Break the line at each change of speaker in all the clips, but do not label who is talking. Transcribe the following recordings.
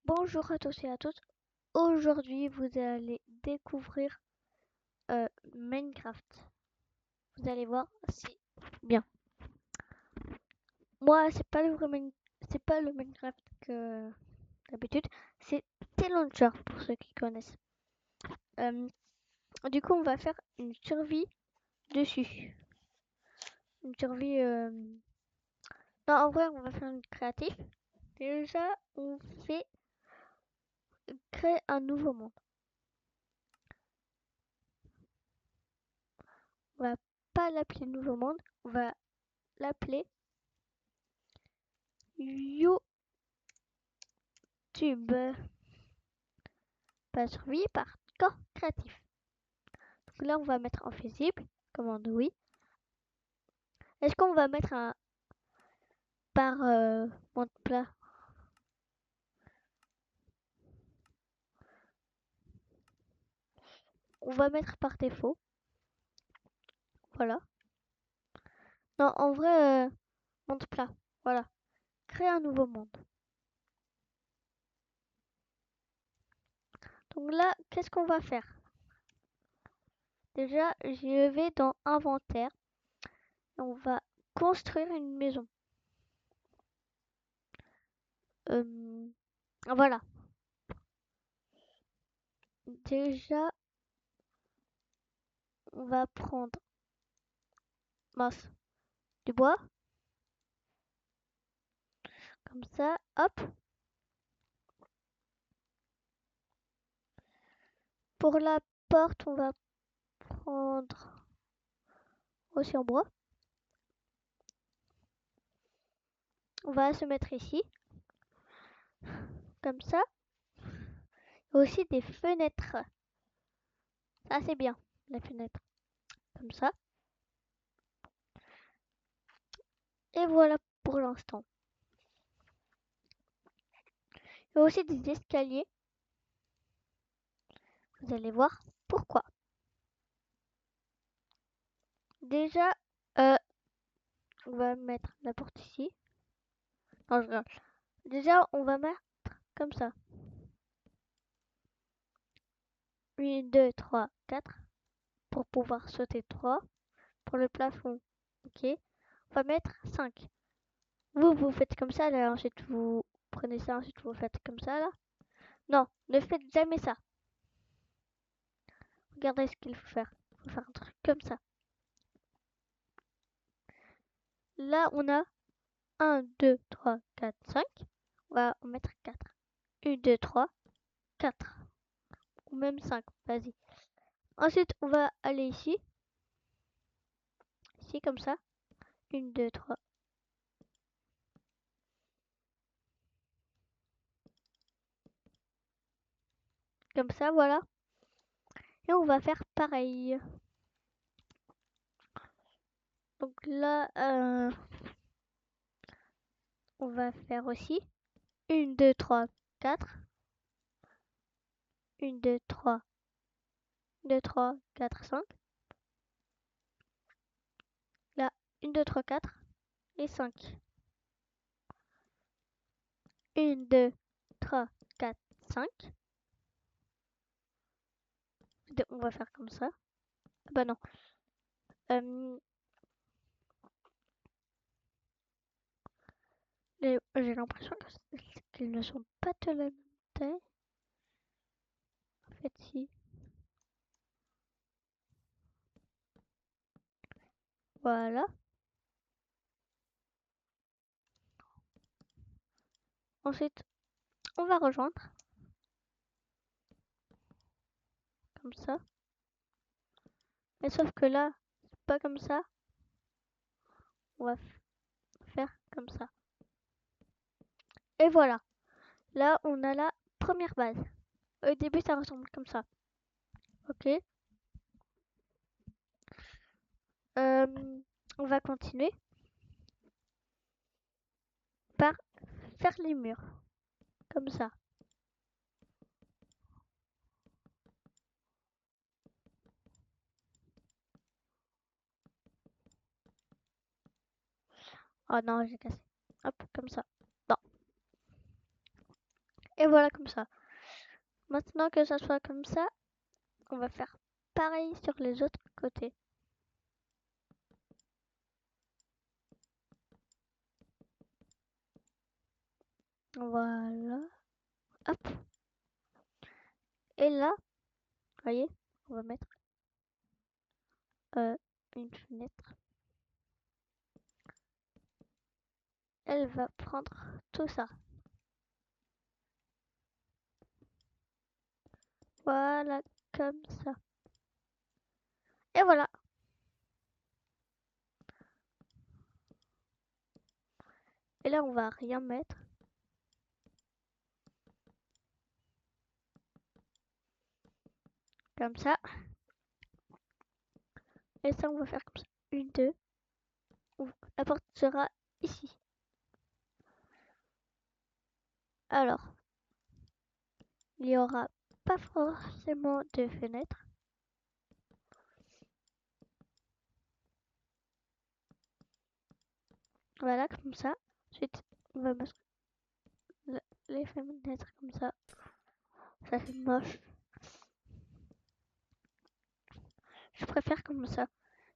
Bonjour à tous et à toutes. Aujourd'hui, vous allez découvrir Minecraft. Vous allez voir, c'est bien. Moi, c'est pas le Minecraft que d'habitude, c'est T-Launcher pour ceux qui connaissent. Euh, du coup, on va faire une survie dessus. Une survie. Non, en vrai, on va faire une créatif. Déjà, on fait créer un nouveau monde. On va pas l'appeler nouveau monde, on va l'appeler YouTube. Pas survie par corps créatif. Donc là, on va mettre invisible. Commande oui. Est-ce qu'on va mettre un par monde plat? On va mettre par défaut. Voilà. Non, en vrai, monde plat. Voilà. Créer un nouveau monde. Donc là, qu'est-ce qu'on va faire? Déjà, je vais dans inventaire. Et on va construire une maison. Voilà. Déjà, on va prendre mince, du bois. Comme ça, hop. Pour la porte, on va prendre aussi en bois. On va se mettre ici, comme ça. Et aussi des fenêtres. Ça, c'est bien, les fenêtres. Comme ça. Et voilà pour l'instant. Il y a aussi des escaliers. Vous allez voir pourquoi. Déjà, euh, on va mettre la porte ici. Non, je rigole. Déjà, on va mettre comme ça. 1, 2, 3, 4. Pour pouvoir sauter 3. Pour le plafond, ok. On va mettre 5. Vous faites comme ça, là. Ensuite, vous prenez ça. Ensuite, vous faites comme ça, là. Non, ne faites jamais ça. Regardez ce qu'il faut faire. Il faut faire un truc comme ça. Là, on a 1, 2, 3, 4, 5. On va en mettre 4. 1, 2, 3, 4. Ou même 5. Vas-y. Ensuite, on va aller ici. Ici, comme ça. 1, 2, 3. Comme ça, voilà. Et on va faire pareil. Donc là, on va faire aussi 1, 2, 3, 4. 1, 2, 3, 2, 3, 4, 5. Là, 1, 2, 3, 4 et 5. 1, 2, 3, 4, 5. On va faire comme ça. Bah non. J'ai l'impression qu'ils ne sont pas de la même taille. En fait, si. Voilà. Ensuite, on va rejoindre. Comme ça. Mais sauf que là, c'est pas comme ça. On va faire comme ça. Et voilà. Là, on a la première base. Au début, ça ressemble comme ça. Ok. On va continuer par faire les murs. Comme ça. Oh non, j'ai cassé. Hop, comme ça. Non. Et voilà comme ça. Maintenant que ça soit comme ça, on va faire pareil sur les autres côtés. Voilà. Hop. Et là, voyez, on va mettre une fenêtre. Elle va prendre tout ça. Voilà, comme ça. Et voilà. Et là, on va rien mettre. Comme ça. Et ça, on va faire comme ça. Une, deux. La porte sera ici. Alors, il n'y aura pas forcément de fenêtre. Voilà, comme ça. Ensuite, on va mettre les fenêtres comme ça. Ça, c'est moche. Je préfère comme ça.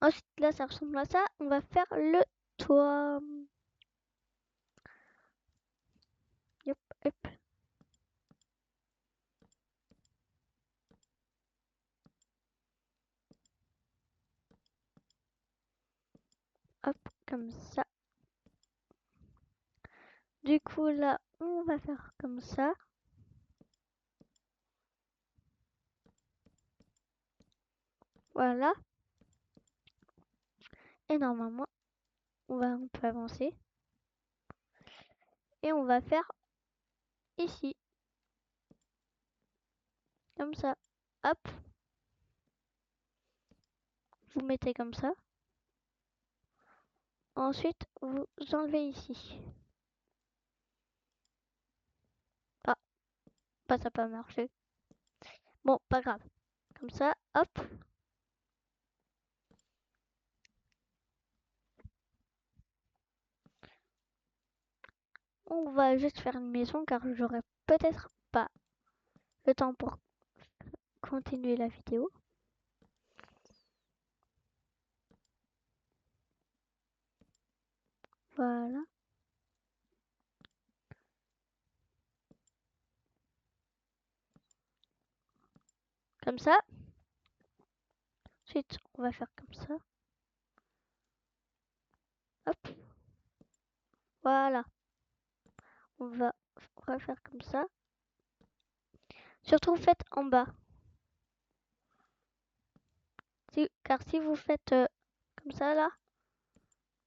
Ensuite, là, ça ressemble à ça. On va faire le toit. Yep, hop. Hop, comme ça. Du coup, là, on va faire comme ça. Voilà. Et normalement, on peut avancer. Et on va faire ici. Comme ça. Hop. Vous mettez comme ça. Ensuite, vous enlevez ici. Ah, bah ça n'a pas marché. Bon, pas grave. Comme ça, hop. On va juste faire une maison car j'aurai peut-être pas le temps pour continuer la vidéo. Voilà. Comme ça. Ensuite, on va faire comme ça. Hop. Voilà. On va refaire comme ça. Surtout faites en bas. Car si vous faites comme ça là,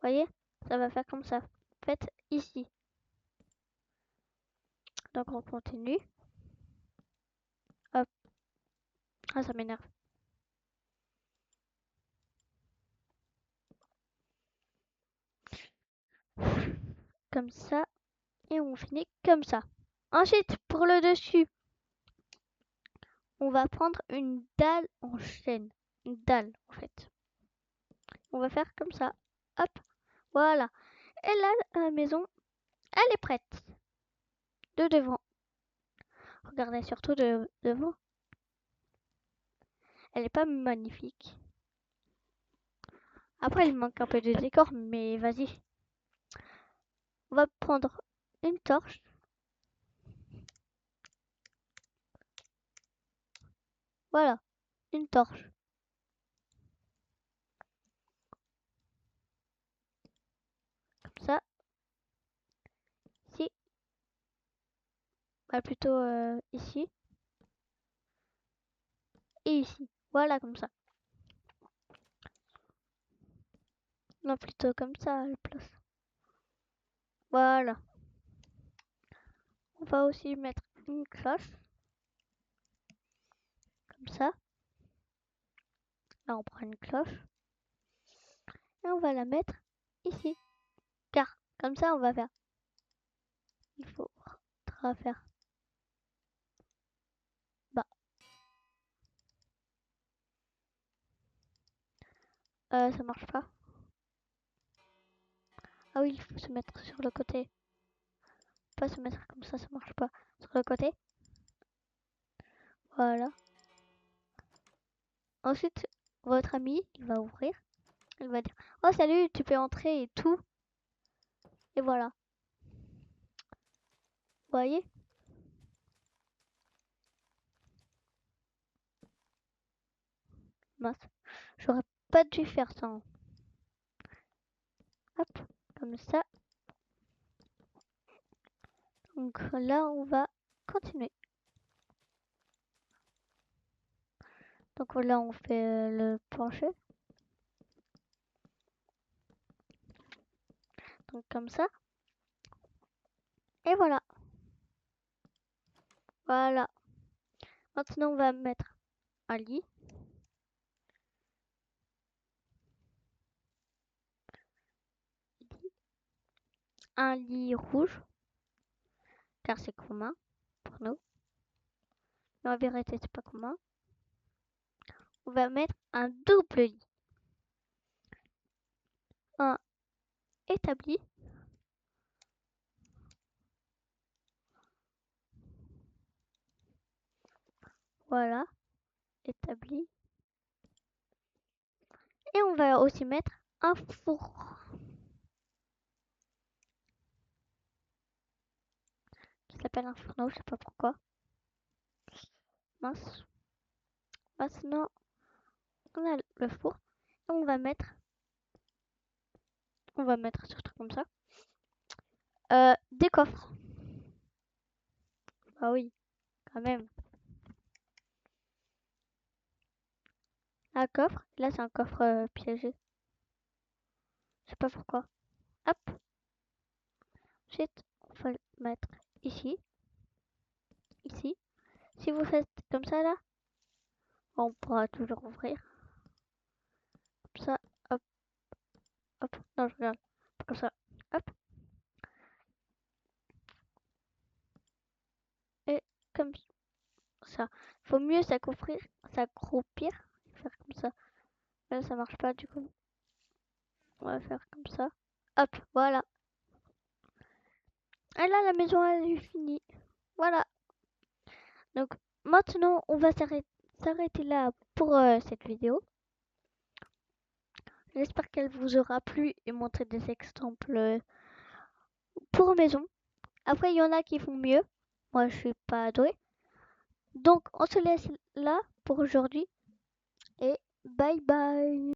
voyez, ça va faire comme ça. Faites ici. Donc on continue. Hop. Ah, ça m'énerve. Comme ça. Et on finit comme ça. Ensuite, pour le dessus, on va prendre une dalle en chaîne. Une dalle, en fait. On va faire comme ça. Hop. Voilà. Et là, la maison, elle est prête. De devant. Regardez surtout de devant. Elle n'est pas magnifique. Après, il manque un peu de décor, mais vas-y. On va prendre une torche. Voilà, une torche. Comme ça. Ici. Bah, plutôt ici. Et ici. Voilà, comme ça. Non, plutôt comme ça, à la place. Voilà. On va aussi mettre une cloche. Comme ça. Là, on prend une cloche. Et on va la mettre ici. Car, comme ça, on va faire. Il faut faire. Bah. Ça marche pas. Ah oui, il faut se mettre sur le côté. Pas se mettre comme ça marche pas. sur le côté. Voilà. Ensuite, votre ami, il va ouvrir. Il va dire, oh salut, tu peux entrer et tout. Et voilà. Vous voyez? Mince. J'aurais pas dû faire ça. Hop, comme ça. Donc là, on va continuer. Donc là, on fait le plancher. Donc comme ça. Et voilà. Voilà. Maintenant, on va mettre un lit. Un lit rouge. Car c'est commun pour nous. Mais en vérité, c'est pas commun. On va mettre un double lit. Un établi. Voilà. Établi. Et on va aussi mettre un four. Qui s'appelle un fourneau, je sais pas pourquoi. Mince. Maintenant, on a le four. Et on va mettre surtout comme ça. Des coffres. Ah oui, quand même. Un coffre. Là, c'est un coffre piégé. Je sais pas pourquoi. Hop. Ensuite, on va le mettre ici. Ici. Si vous faites comme ça, là, on pourra toujours ouvrir. Comme ça. Hop. Hop. Non, je regarde. Comme ça. Hop. Et comme ça. Faut mieux s'accroupir. Faire comme ça. Là, ça marche pas, du coup. On va faire comme ça. Hop. Voilà. Et là, la maison, elle est finie. Voilà. Donc, maintenant, on va s'arrêter là pour cette vidéo. J'espère qu'elle vous aura plu et montré des exemples pour maison. Après, il y en a qui font mieux. Moi, je suis pas douée. Donc, on se laisse là pour aujourd'hui et bye bye.